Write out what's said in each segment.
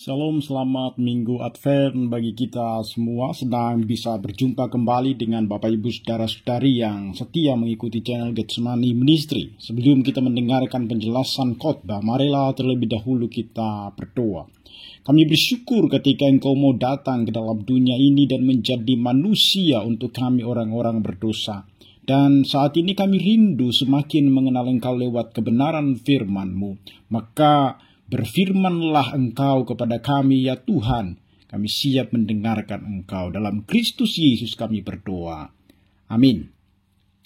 Shalom, selamat Minggu Advent bagi kita semua. Sedang bisa berjumpa kembali dengan Bapak Ibu Saudara-saudari yang setia mengikuti channel Getsemani Ministry. Sebelum kita mendengarkan penjelasan khotbah, marilah terlebih dahulu kita berdoa. Kami bersyukur ketika Engkau mau datang ke dalam dunia ini dan menjadi manusia untuk kami orang-orang berdosa. Dan saat ini kami rindu semakin mengenal Engkau lewat kebenaran firman-Mu. Maka berfirmanlah Engkau kepada kami, ya Tuhan. Kami siap mendengarkan Engkau. Dalam Kristus Yesus kami berdoa. Amin.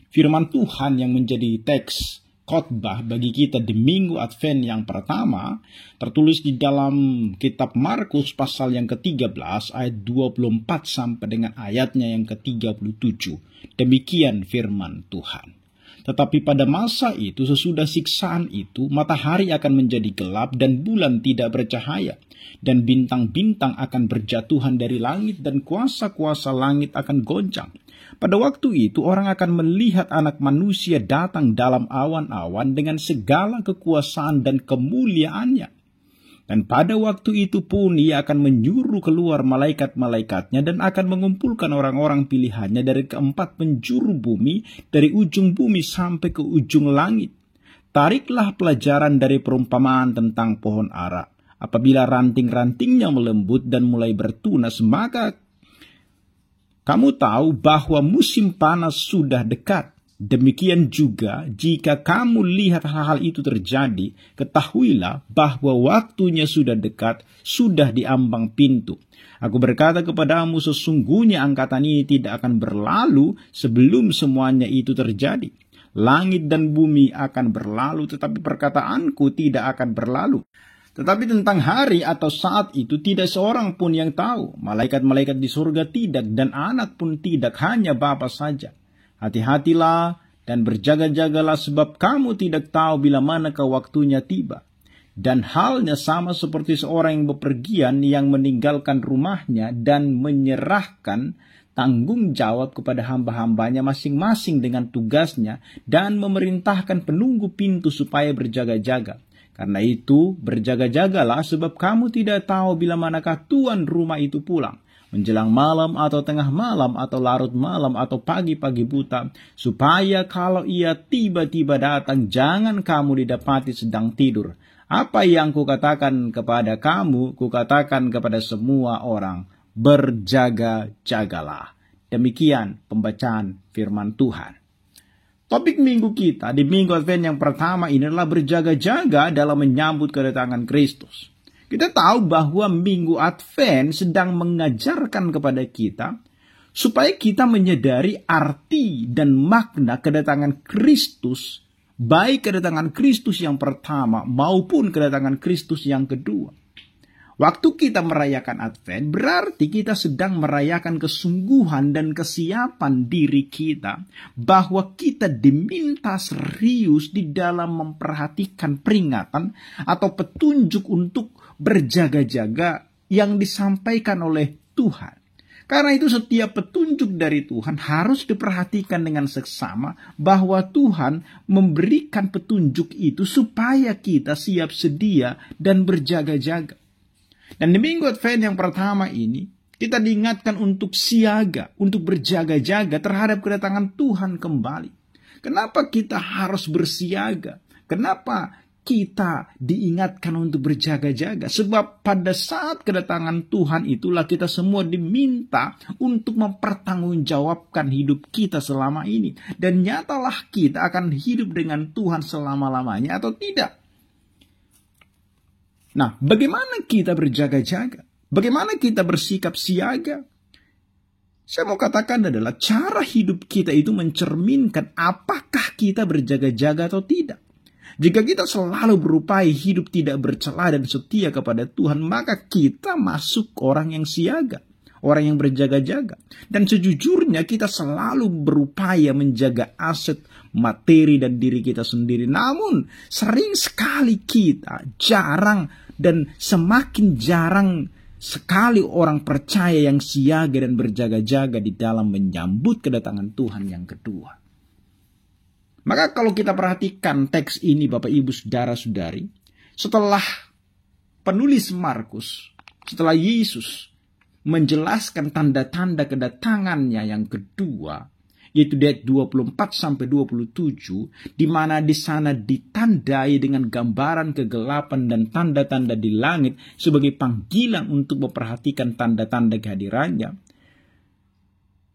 Firman Tuhan yang menjadi teks khotbah bagi kita di Minggu Advent yang pertama tertulis di dalam kitab Markus pasal yang ke-13 ayat 24 sampai dengan ayatnya yang ke-37. Demikian firman Tuhan. Tetapi pada masa itu, sesudah siksaan itu, matahari akan menjadi gelap dan bulan tidak bercahaya. Dan bintang-bintang akan berjatuhan dari langit dan kuasa-kuasa langit akan goncang. Pada waktu itu, orang akan melihat Anak Manusia datang dalam awan-awan dengan segala kekuasaan dan kemuliaannya. Dan pada waktu itu pun ia akan menyuruh keluar malaikat-malaikatnya dan akan mengumpulkan orang-orang pilihannya dari keempat penjuru bumi, dari ujung bumi sampai ke ujung langit. Tariklah pelajaran dari perumpamaan tentang pohon ara. Apabila ranting-rantingnya melembut dan mulai bertunas, maka kamu tahu bahwa musim panas sudah dekat. Demikian juga jika kamu lihat hal-hal itu terjadi, ketahuilah bahwa waktunya sudah dekat, sudah di ambang pintu. Aku berkata kepadamu, sesungguhnya angkatan ini tidak akan berlalu sebelum semuanya itu terjadi. Langit dan bumi akan berlalu, tetapi perkataanku tidak akan berlalu. Tetapi tentang hari atau saat itu tidak seorang pun yang tahu. Malaikat-malaikat di surga tidak, dan anak pun tidak, hanya Bapa saja. Hati-hatilah dan berjaga-jagalah, sebab kamu tidak tahu bila manakah waktunya tiba. Dan halnya sama seperti seorang yang bepergian yang meninggalkan rumahnya dan menyerahkan tanggung jawab kepada hamba-hambanya masing-masing dengan tugasnya dan memerintahkan penunggu pintu supaya berjaga-jaga. Karena itu berjaga-jagalah, sebab kamu tidak tahu bila manakah tuan rumah itu pulang. Menjelang malam atau tengah malam atau larut malam atau pagi-pagi buta, supaya kalau ia tiba-tiba datang, jangan kamu didapati sedang tidur. Apa yang kukatakan kepada kamu, kukatakan kepada semua orang, berjaga-jagalah. Demikian pembacaan firman Tuhan. Topik minggu kita di Minggu Advent yang pertama ini adalah berjaga-jaga dalam menyambut kedatangan Kristus. Kita tahu bahwa Minggu Advent sedang mengajarkan kepada kita supaya kita menyadari arti dan makna kedatangan Kristus, baik kedatangan Kristus yang pertama maupun kedatangan Kristus yang kedua. Waktu kita merayakan Advent berarti kita sedang merayakan kesungguhan dan kesiapan diri kita bahwa kita diminta serius di dalam memperhatikan peringatan atau petunjuk untuk berjaga-jaga yang disampaikan oleh Tuhan. Karena itu setiap petunjuk dari Tuhan harus diperhatikan dengan seksama bahwa Tuhan memberikan petunjuk itu supaya kita siap sedia dan berjaga-jaga. Dan di Minggu Advent yang pertama ini, kita diingatkan untuk siaga, untuk berjaga-jaga terhadap kedatangan Tuhan kembali. Kenapa kita harus bersiaga? Kenapa kita diingatkan untuk berjaga-jaga? Sebab pada saat kedatangan Tuhan itulah kita semua diminta untuk mempertanggungjawabkan hidup kita selama ini. Dan nyatalah kita akan hidup dengan Tuhan selama-lamanya atau tidak. Nah, bagaimana kita berjaga-jaga? Bagaimana kita bersikap siaga? Saya mau katakan adalah cara hidup kita itu mencerminkan apakah kita berjaga-jaga atau tidak. Jika kita selalu berupaya hidup tidak bercela dan setia kepada Tuhan, maka kita masuk orang yang siaga, orang yang berjaga-jaga. Dan sejujurnya kita selalu berupaya menjaga aset, materi dan diri kita sendiri. Namun sering sekali kita jarang dan semakin jarang sekali orang percaya yang siaga dan berjaga-jaga di dalam menyambut kedatangan Tuhan yang kedua. Maka kalau kita perhatikan teks ini Bapak Ibu Saudara-saudari, setelah penulis Markus setelah Yesus menjelaskan tanda-tanda kedatangannya yang kedua, yaitu di ayat 24-27, di mana di sana ditandai dengan gambaran kegelapan dan tanda-tanda di langit sebagai panggilan untuk memperhatikan tanda-tanda kehadirannya.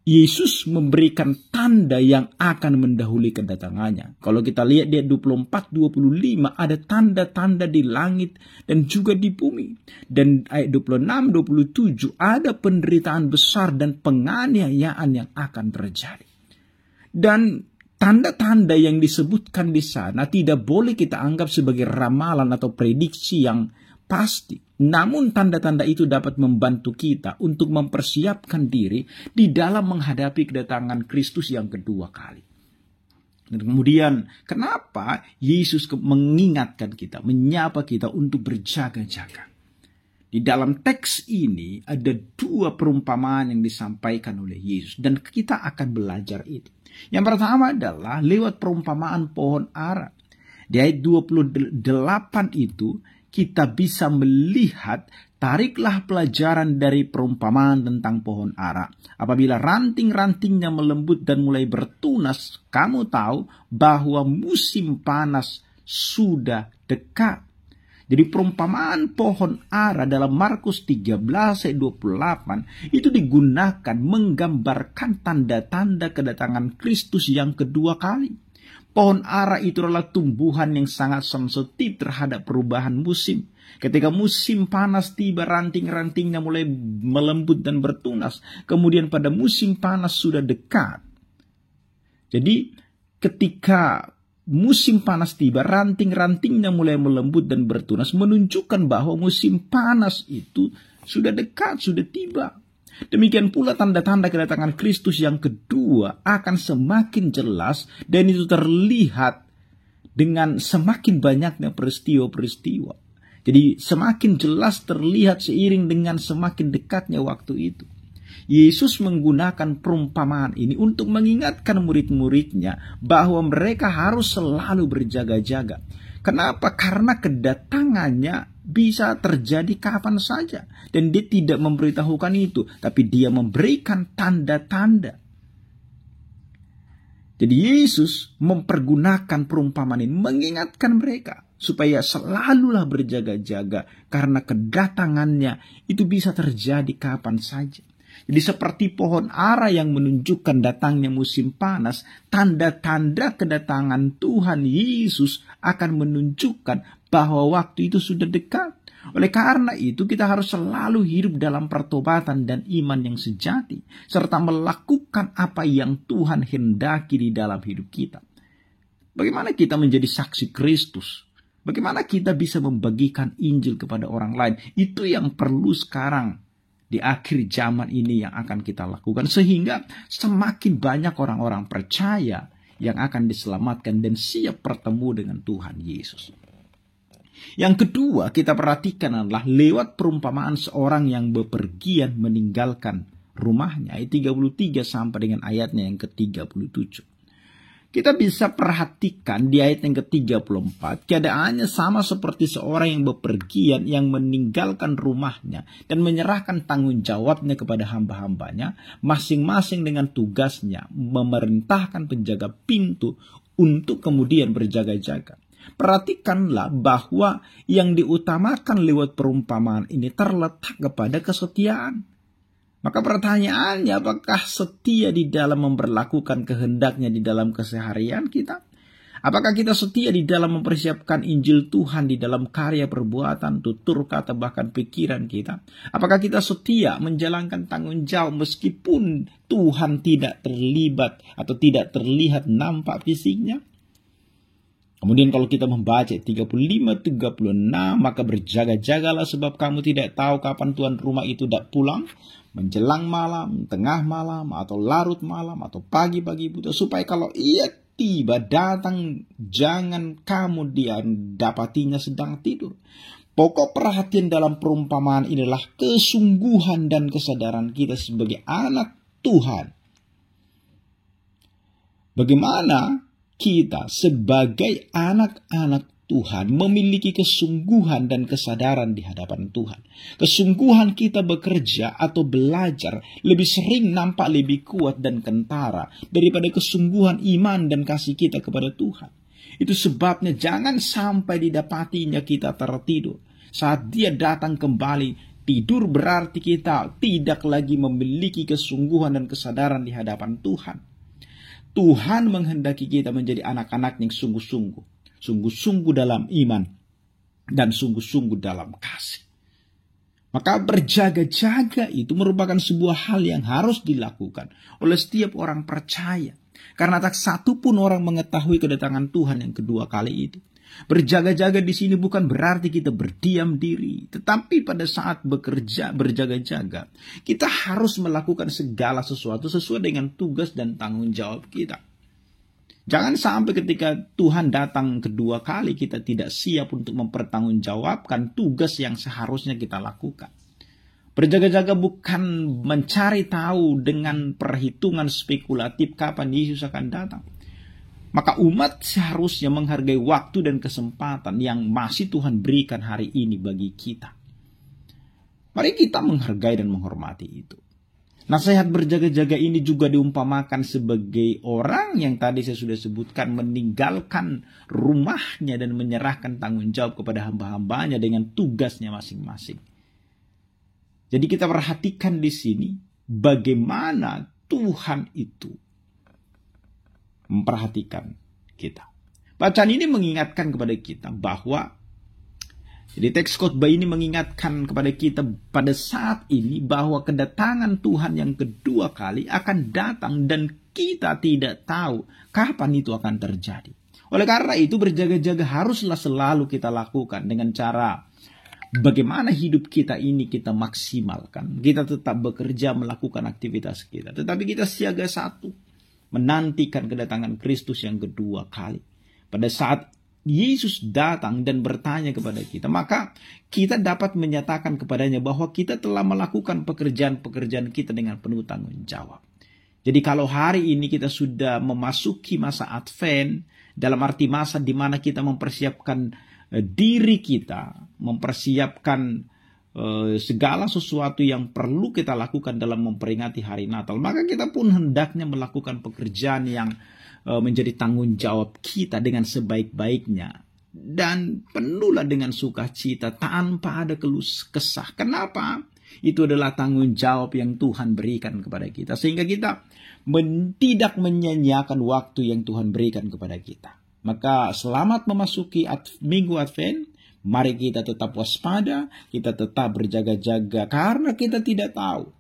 Yesus memberikan tanda yang akan mendahului kedatangannya. Kalau kita lihat di ayat 24-25 ada tanda-tanda di langit dan juga di bumi. Dan ayat 26-27 ada penderitaan besar dan penganiayaan yang akan terjadi. Dan tanda-tanda yang disebutkan di sana tidak boleh kita anggap sebagai ramalan atau prediksi yang pasti. Namun tanda-tanda itu dapat membantu kita untuk mempersiapkan diri di dalam menghadapi kedatangan Kristus yang kedua kali. Dan kemudian kenapa Yesus mengingatkan kita, menyapa kita untuk berjaga-jaga? Di dalam teks ini ada dua perumpamaan yang disampaikan oleh Yesus dan kita akan belajar itu. Yang pertama adalah lewat perumpamaan pohon ara. Di ayat 28 itu kita bisa melihat, tariklah pelajaran dari perumpamaan tentang pohon ara. Apabila ranting-rantingnya melembut dan mulai bertunas, kamu tahu bahwa musim panas sudah dekat. Jadi perumpamaan pohon ara dalam Markus 13 ayat 28 itu digunakan menggambarkan tanda-tanda kedatangan Kristus yang kedua kali. Pohon ara itu adalah tumbuhan yang sangat sensitif terhadap perubahan musim. Ketika musim panas tiba, ranting-rantingnya mulai melembut dan bertunas. Kemudian pada musim panas sudah dekat. Jadi ketika musim panas tiba, ranting-rantingnya mulai melembut dan bertunas, menunjukkan bahwa musim panas itu sudah dekat, sudah tiba. Demikian pula tanda-tanda kedatangan Kristus yang kedua akan semakin jelas dan itu terlihat dengan semakin banyaknya peristiwa-peristiwa. Jadi semakin jelas terlihat seiring dengan semakin dekatnya waktu itu. Yesus menggunakan perumpamaan ini untuk mengingatkan murid-muridnya bahwa mereka harus selalu berjaga-jaga. Kenapa? Karena kedatangannya bisa terjadi kapan saja. Dan dia tidak memberitahukan itu. Tapi dia memberikan tanda-tanda. Jadi Yesus mempergunakan perumpamaan ini. Mengingatkan mereka. Supaya selalulah berjaga-jaga. Karena kedatangannya itu bisa terjadi kapan saja. Jadi seperti pohon ara yang menunjukkan datangnya musim panas, tanda-tanda kedatangan Tuhan Yesus akan menunjukkan bahwa waktu itu sudah dekat. Oleh karena itu kita harus selalu hidup dalam pertobatan dan iman yang sejati, serta melakukan apa yang Tuhan hendaki di dalam hidup kita. Bagaimana kita menjadi saksi Kristus? Bagaimana kita bisa membagikan Injil kepada orang lain? Itu yang perlu sekarang. Di akhir zaman ini yang akan kita lakukan. Sehingga semakin banyak orang-orang percaya yang akan diselamatkan dan siap bertemu dengan Tuhan Yesus. Yang kedua kita perhatikan adalah lewat perumpamaan seorang yang bepergian meninggalkan rumahnya. Ayat 33 sampai dengan ayatnya yang ke-37. Kita bisa perhatikan di ayat yang ke-34, keadaannya sama seperti seorang yang bepergian yang meninggalkan rumahnya dan menyerahkan tanggung jawabnya kepada hamba-hambanya, masing-masing dengan tugasnya, memerintahkan penjaga pintu untuk kemudian berjaga-jaga. Perhatikanlah bahwa yang diutamakan lewat perumpamaan ini terletak kepada kesetiaan. Maka pertanyaannya, apakah setia di dalam memperlakukan kehendaknya di dalam keseharian kita? Apakah kita setia di dalam mempersiapkan Injil Tuhan di dalam karya perbuatan, tutur kata, bahkan pikiran kita? Apakah kita setia menjalankan tanggung jawab meskipun Tuhan tidak terlibat atau tidak terlihat nampak fisiknya? Kemudian kalau kita membaca 35-36, maka berjaga-jagalah sebab kamu tidak tahu kapan tuan rumah itu tidak pulang. Menjelang malam, tengah malam, atau larut malam, atau pagi-pagi buta. Supaya kalau ia tiba datang, jangan kamu dapatinya sedang tidur. Pokok perhatian dalam perumpamaan inilah kesungguhan dan kesadaran kita sebagai anak Tuhan. Bagaimana kita sebagai anak-anak Tuhan memiliki kesungguhan dan kesadaran di hadapan Tuhan. Kesungguhan kita bekerja atau belajar lebih sering nampak lebih kuat dan kentara daripada kesungguhan iman dan kasih kita kepada Tuhan. Itu sebabnya jangan sampai didapatinya kita tertidur. Saat Dia datang kembali, tidur berarti kita tidak lagi memiliki kesungguhan dan kesadaran di hadapan Tuhan. Tuhan menghendaki kita menjadi anak-anak yang sungguh-sungguh dalam iman dan sungguh-sungguh dalam kasih. Maka berjaga-jaga itu merupakan sebuah hal yang harus dilakukan oleh setiap orang percaya. Karena tak satu pun orang mengetahui kedatangan Tuhan yang kedua kali itu. Berjaga-jaga di sini bukan berarti kita berdiam diri, tetapi pada saat bekerja berjaga-jaga, kita harus melakukan segala sesuatu sesuai dengan tugas dan tanggung jawab kita. Jangan sampai ketika Tuhan datang kedua kali kita tidak siap untuk mempertanggungjawabkan tugas yang seharusnya kita lakukan. Berjaga-jaga bukan mencari tahu dengan perhitungan spekulatif kapan Yesus akan datang. Maka umat seharusnya menghargai waktu dan kesempatan yang masih Tuhan berikan hari ini bagi kita. Mari kita menghargai dan menghormati itu. Nasihat berjaga-jaga ini juga diumpamakan sebagai orang yang tadi saya sudah sebutkan meninggalkan rumahnya dan menyerahkan tanggung jawab kepada hamba-hambanya dengan tugasnya masing-masing. Jadi kita perhatikan di sini bagaimana Tuhan itu memperhatikan kita. Bacaan ini mengingatkan kepada kita bahwa, jadi teks khotbah ini mengingatkan kepada kita pada saat ini bahwa kedatangan Tuhan yang kedua kali akan datang dan kita tidak tahu kapan itu akan terjadi. Oleh karena itu berjaga-jaga haruslah selalu kita lakukan dengan cara bagaimana hidup kita ini kita maksimalkan. Kita tetap bekerja melakukan aktivitas kita, tetapi kita siaga satu, menantikan kedatangan Kristus yang kedua kali. Pada saat Yesus datang dan bertanya kepada kita, maka kita dapat menyatakan kepadanya bahwa kita telah melakukan pekerjaan-pekerjaan kita dengan penuh tanggung jawab. Jadi kalau hari ini kita sudah memasuki masa Advent, dalam arti masa di mana kita mempersiapkan diri kita, mempersiapkan segala sesuatu yang perlu kita lakukan dalam memperingati hari Natal, maka kita pun hendaknya melakukan pekerjaan yang menjadi tanggung jawab kita dengan sebaik-baiknya dan penuhlah dengan sukacita tanpa ada keluh kesah. Kenapa? Itu adalah tanggung jawab yang Tuhan berikan kepada kita, sehingga kita tidak menyia-nyiakan waktu yang Tuhan berikan kepada kita. Maka selamat memasuki Minggu Advent. Mari kita tetap waspada, kita tetap berjaga-jaga karena kita tidak tahu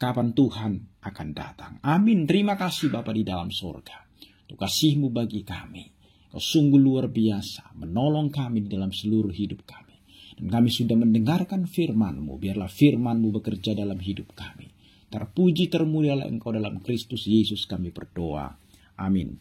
kapan Tuhan akan datang. Amin. Terima kasih Bapa di dalam surga. Untuk kasih-Mu bagi kami. Kau sungguh luar biasa, menolong kami di dalam seluruh hidup kami. Dan kami sudah mendengarkan firman-Mu. Biarlah firman-Mu bekerja dalam hidup kami. Terpuji termulialah Engkau dalam Kristus Yesus kami berdoa. Amin.